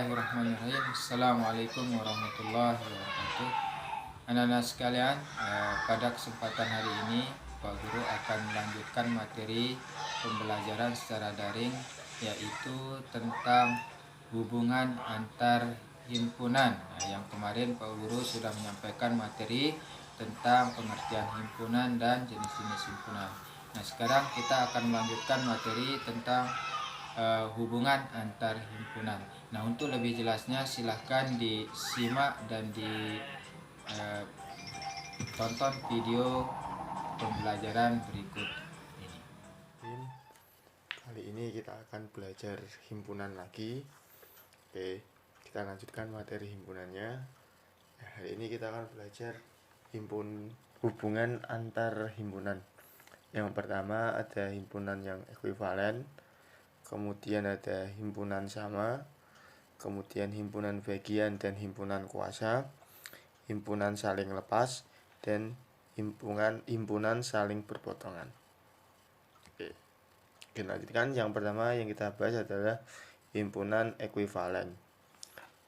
Bismillahirrahmanirrahim. Assalamualaikum warahmatullahi wabarakatuh. Anak-anak sekalian, pada kesempatan hari ini Pak Guru akan melanjutkan materi pembelajaran secara daring, yaitu tentang hubungan antar himpunan. Yang kemarin Pak Guru sudah menyampaikan materi tentang pengertian himpunan dan jenis-jenis himpunan. Nah, sekarang kita akan melanjutkan materi tentang hubungan antar himpunan. Nah, untuk lebih jelasnya silahkan disimak dan ditonton video pembelajaran berikut ini. Kali ini kita akan belajar himpunan lagi. Oke, kita lanjutkan materi himpunannya. Hari ini kita akan belajar hubungan antar himpunan. Yang pertama ada himpunan yang ekuivalen, kemudian ada himpunan sama, kemudian himpunan bagian dan himpunan kuasa, himpunan saling lepas, dan himpunan saling berpotongan. Oke, kita lanjutkan. Yang pertama yang kita bahas adalah himpunan ekuivalen.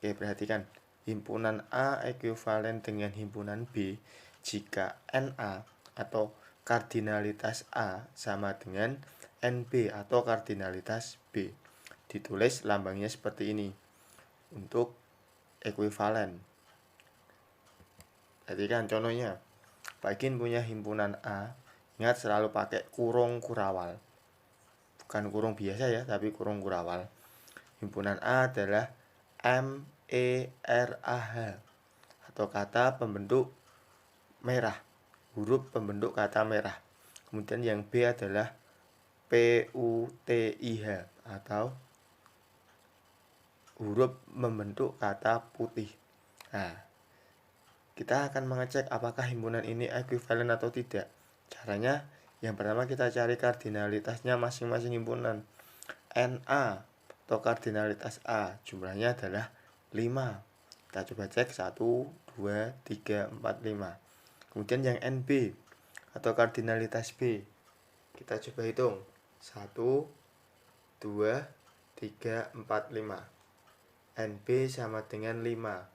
Oke, perhatikan. Himpunan A ekuivalen dengan himpunan B jika NA atau kardinalitas A sama dengan NB atau kardinalitas B. Ditulis lambangnya seperti ini untuk ekuivalen. Perhatikan contohnya. Bagian punya himpunan A, ingat selalu pakai kurung kurawal. Bukan kurung biasa ya, tapi kurung kurawal. Himpunan A adalah MERAH atau kata pembentuk merah, huruf pembentuk kata merah. Kemudian yang B adalah PUTIH atau huruf membentuk kata putih. Nah, kita akan mengecek apakah himpunan ini ekuivalen atau tidak. Caranya, yang pertama kita cari kardinalitasnya masing-masing himpunan. NA atau kardinalitas A jumlahnya adalah 5. Kita coba cek 1, 2, 3, 4, 5. Kemudian yang NB atau kardinalitas B, kita coba hitung 1, 2, 3, 4, 5. NB sama dengan 5,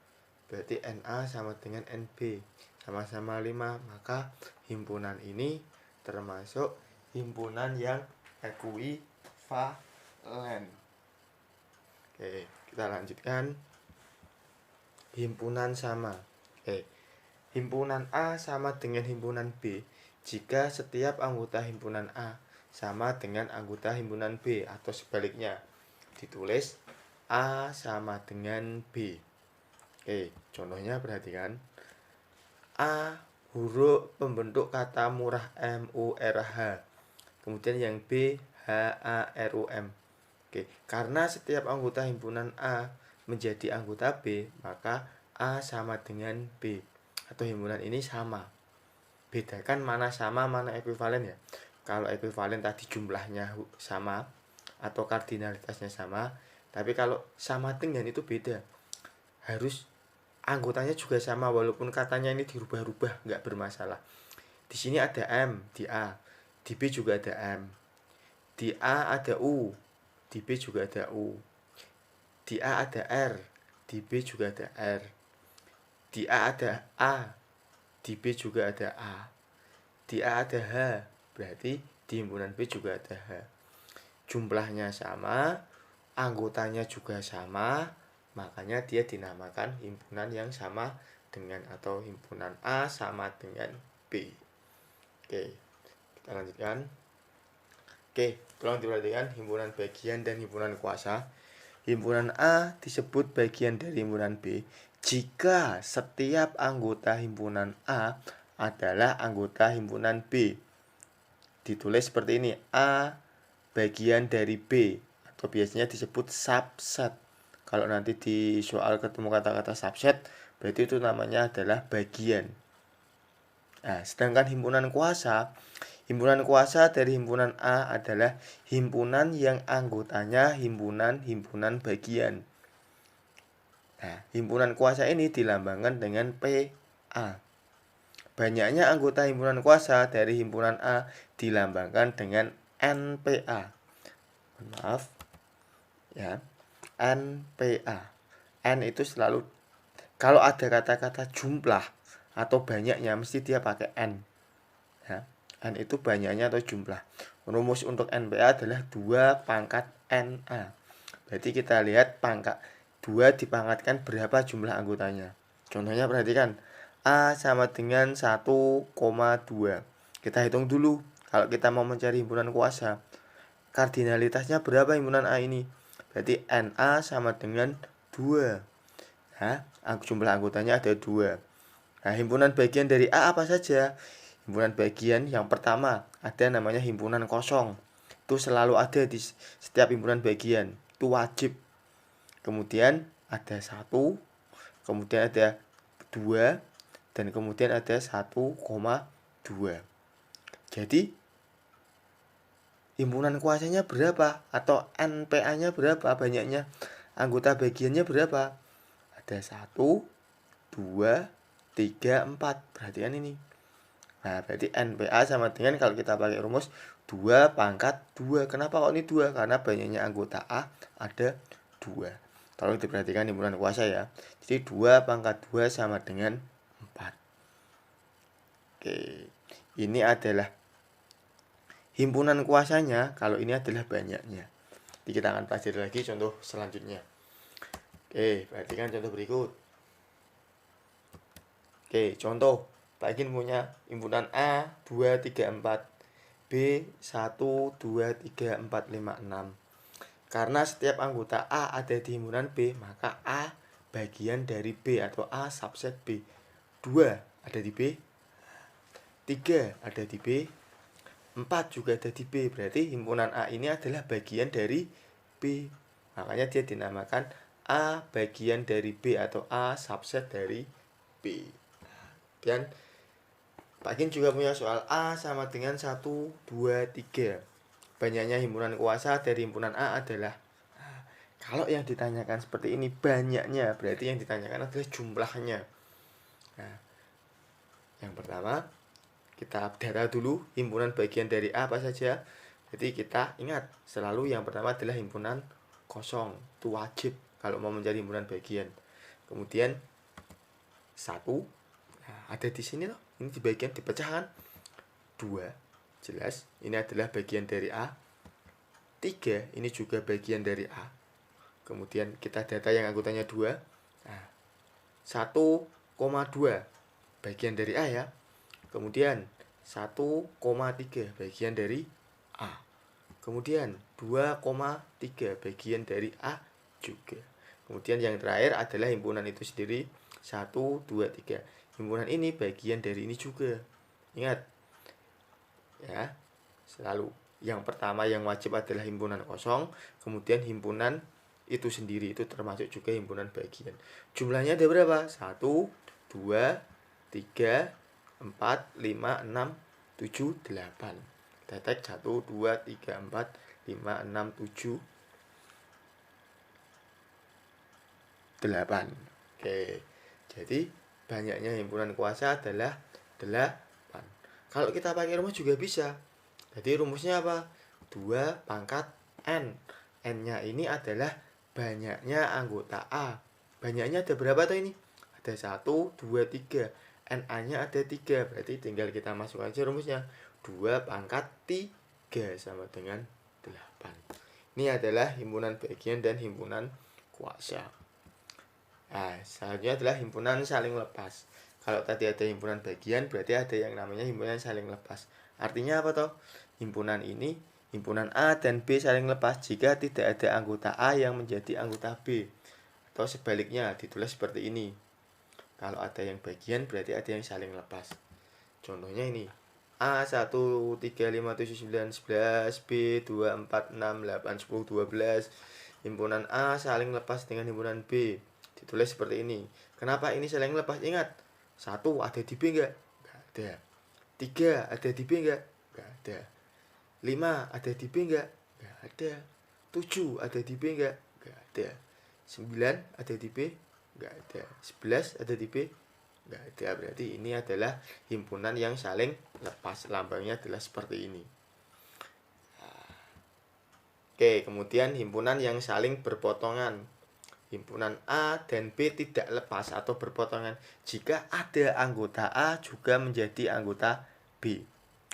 berarti NA sama dengan NB, sama-sama 5. Maka himpunan ini termasuk himpunan yang ekuivalen. Oke, kita lanjutkan. Himpunan sama. Himpunan A sama dengan himpunan B jika setiap anggota himpunan A sama dengan anggota himpunan B atau sebaliknya. Ditulis A sama dengan B. Contohnya perhatikan. A huruf pembentuk kata murah MURH. Kemudian yang B HARUM. Karena setiap anggota himpunan A menjadi anggota B, maka A sama dengan B atau himpunan ini sama. Bedakan mana sama, mana ekuivalen ya. Kalau ekuivalen tadi jumlahnya sama atau kardinalitasnya sama, tapi kalau sama dengan itu beda. Harus anggotanya juga sama walaupun katanya ini dirubah-rubah, nggak bermasalah. Di sini ada M di A, di B juga ada M. Di A ada U, di B juga ada U. Di A ada R, di B juga ada R. Di A ada A, di B juga ada A. Di A ada H, berarti di himpunan B juga ada H. Jumlahnya sama, anggotanya juga sama, makanya dia dinamakan himpunan yang sama dengan atau himpunan A sama dengan B. Oke, kita lanjutkan. Tolong diperhatikan himpunan bagian dan himpunan kuasa. Himpunan A disebut bagian dari himpunan B jika setiap anggota himpunan A adalah anggota himpunan B. Ditulis seperti ini, A bagian dari B atau biasanya disebut subset. Kalau nanti di soal ketemu kata-kata subset, berarti itu namanya adalah bagian. Nah, sedangkan himpunan kuasa dari himpunan A adalah himpunan yang anggotanya himpunan bagian. Nah, himpunan kuasa ini dilambangkan dengan PA. Banyaknya anggota himpunan kuasa dari himpunan A dilambangkan dengan NPA. Maaf ya, NPA. N itu selalu, kalau ada kata-kata jumlah atau banyaknya mesti dia pakai N ya. N itu banyaknya atau jumlah. Rumus untuk NPA adalah 2 pangkat NA. Berarti kita lihat pangkat 2 dipangkatkan berapa jumlah anggotanya. Contohnya perhatikan, A sama dengan 1,2. Kita hitung dulu. Kalau kita mau mencari himpunan kuasa, kardinalitasnya berapa himpunan A ini? Berarti NA sama dengan 2. Nah, jumlah anggotanya ada 2. Nah, himpunan bagian dari A apa saja? Himpunan bagian yang pertama ada namanya himpunan kosong. Itu selalu ada di setiap himpunan bagian. Itu wajib. Kemudian ada 1, kemudian ada 2, dan kemudian ada 1,2. Jadi himpunan kuasanya berapa atau NPA-nya berapa, banyaknya anggota bagiannya berapa? Ada 1, 2, 3, 4. Perhatikan ini. Nah, berarti NPA sama dengan kalau kita pakai rumus 2 pangkat 2. Kenapa kok ini 2? Karena banyaknya anggota A ada 2. Tolong diperhatikan himpunan kuasa ya. Jadi 2 pangkat 2 sama dengan 4. Oke. Ini adalah himpunan kuasanya, kalau ini adalah banyaknya. Jadi kita akan pelajari lagi contoh selanjutnya. Oke, perhatikan contoh berikut. Oke, contoh. Pak Egin punya himpunan A 2, 3, 4, B 1, 2, 3, 4, 5, 6. Karena setiap anggota A ada di himpunan B, maka A bagian dari B atau A subset B. 2 ada di B, 3 ada di B, 4 juga ada di B. Berarti himpunan A ini adalah bagian dari B. Makanya dia dinamakan A bagian dari B atau A subset dari B. Dan Pak Gin juga punya soal A sama dengan 1, 2, 3. Banyaknya himpunan kuasa dari himpunan A adalah, kalau yang ditanyakan seperti ini banyaknya, berarti yang ditanyakan adalah jumlahnya. Nah, yang pertama kita data dulu himpunan bagian dari A apa saja. Jadi kita ingat selalu yang pertama adalah himpunan kosong. Itu wajib kalau mau mencari himpunan bagian. Kemudian 1, nah, ada di sini loh. Ini di bagian dipecahkan. 2, jelas ini adalah bagian dari A. 3, ini juga bagian dari A. Kemudian kita data yang anggotanya 2. Nah, 1,2 bagian dari A ya. Kemudian 1,3 bagian dari A. Kemudian 2,3 bagian dari A juga. Kemudian yang terakhir adalah himpunan itu sendiri 1, 2, 3. Himpunan ini bagian dari ini juga. Ingat ya, selalu yang pertama yang wajib adalah himpunan kosong. Kemudian himpunan itu sendiri itu termasuk juga himpunan bagian. Jumlahnya ada berapa? 1, 2, 3, 4, 5, 6, 7, 8. Kita tag 1, 2, 3, 4, 5, 6, 7, 8. Oke. Jadi banyaknya himpunan kuasa adalah 8. Kalau kita pakai rumus juga bisa. Jadi rumusnya apa? 2 pangkat N. N-nya ini adalah banyaknya anggota A. Banyaknya ada berapa tuh ini? Ada 1, 2, 3. NA-nya ada 3. Berarti tinggal kita masukkan aja rumusnya. 2 pangkat 3 sama dengan 8. Ini adalah himpunan bagian dan himpunan kuasa. Nah, selanjutnya adalah himpunan saling lepas. Kalau tadi ada himpunan bagian, berarti ada yang namanya himpunan saling lepas. Artinya apa toh? Himpunan ini, himpunan A dan B saling lepas jika tidak ada anggota A yang menjadi anggota B. Atau sebaliknya, ditulis seperti ini. Kalau ada yang bagian, berarti ada yang saling lepas. Contohnya ini. A 1, 3, 5, 7, 9, 11, B 2, 4, 6, 8, 10, 12. Himpunan A saling lepas dengan himpunan B. Ditulis seperti ini. Kenapa ini saling lepas? Ingat, 1 ada di B enggak? Enggak ada. 3 ada di B enggak? Enggak ada. 5 ada di B enggak? Enggak ada. 7 ada di B enggak? Enggak ada. 9 ada di B? Enggak ada. 11 ada di B? Enggak ada. Berarti ini adalah himpunan yang saling lepas. Lambangnya adalah seperti ini. Oke, kemudian himpunan yang saling berpotongan. himpunan A dan B tidak lepas atau berpotongan jika ada anggota A juga menjadi anggota B.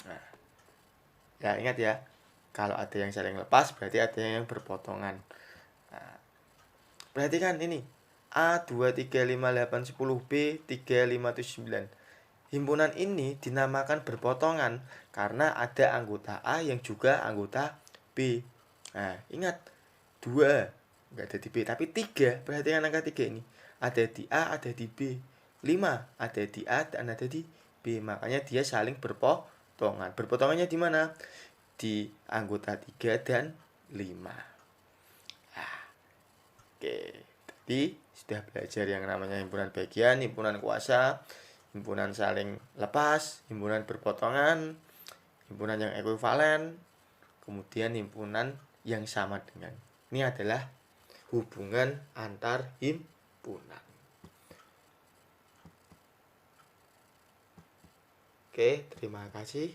Nah, ya ingat ya, kalau ada yang saling lepas berarti ada yang berpotongan. Nah, perhatikan ini, A 2, 3, 5, 8, 10, B 3, 5, 7, 9. Himpunan ini dinamakan berpotongan karena ada anggota A yang juga anggota B. Nah, ingat 2 enggak ada di B, tapi 3, perhatikan angka 3 ini. Ada di A, ada di B. 5 ada di A dan ada di B. Makanya dia saling berpotongan. Berpotongannya di mana? Di anggota 3 dan 5. Nah, oke. Tadi sudah belajar yang namanya himpunan bagian, himpunan kuasa, himpunan saling lepas, himpunan berpotongan, himpunan yang ekuivalen, kemudian himpunan yang sama dengan. Ini adalah hubungan antar himpunan. Oke, terima kasih.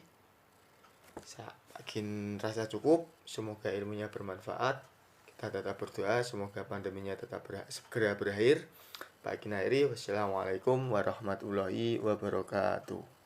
Makin rasa cukup, semoga ilmunya bermanfaat. Kita tetap berdoa, semoga pandeminya tetap segera berakhir. Pak Kinairi, wassalamualaikum warahmatullahi wabarakatuh.